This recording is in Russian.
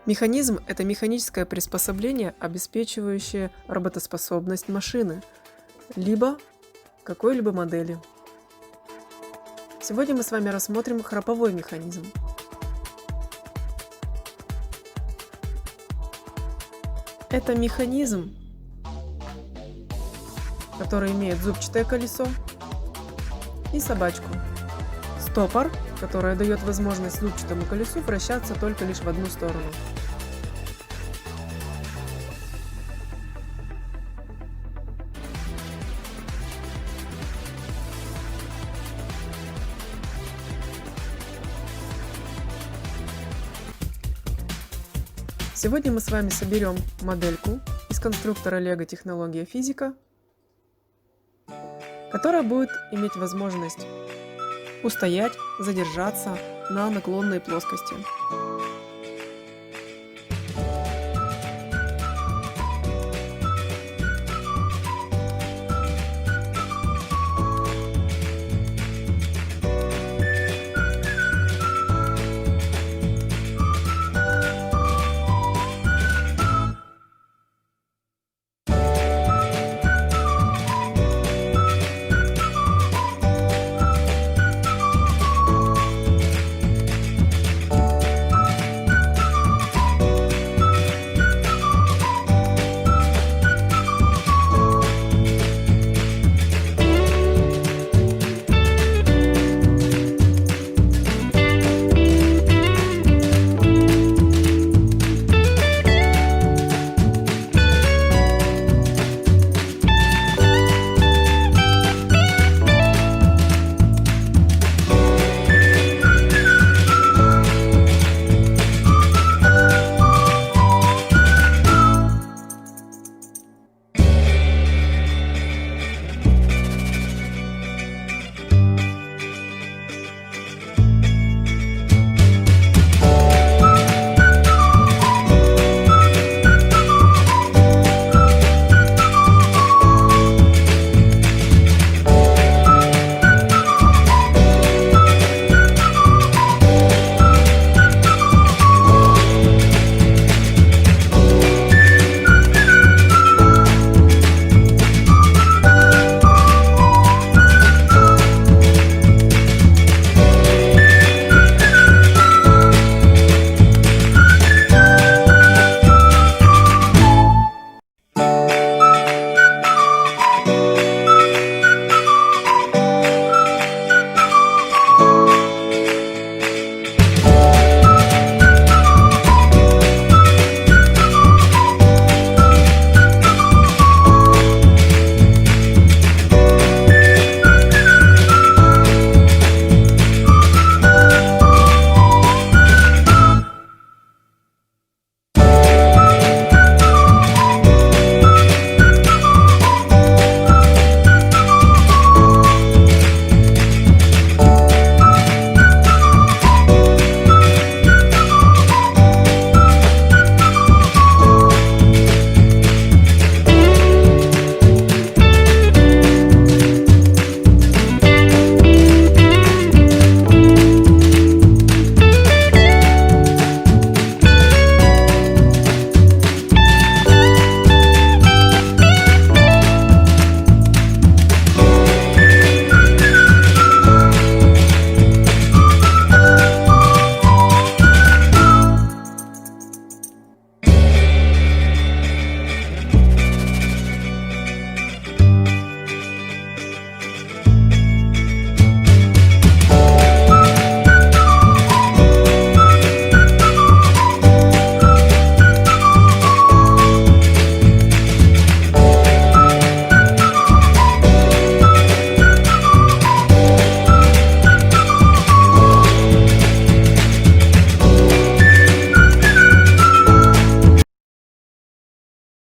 Механизм – это механическое приспособление, обеспечивающее работоспособность машины, либо какой-либо модели. Сегодня мы с вами рассмотрим храповой механизм. Это механизм, который имеет зубчатое колесо и собачку. Стопор, которая дает возможность зубчатому колесу вращаться только лишь в одну сторону. Сегодня мы с вами соберем модельку из конструктора LEGO Технология Физика, которая будет иметь возможность устоять, задержаться на наклонной плоскости.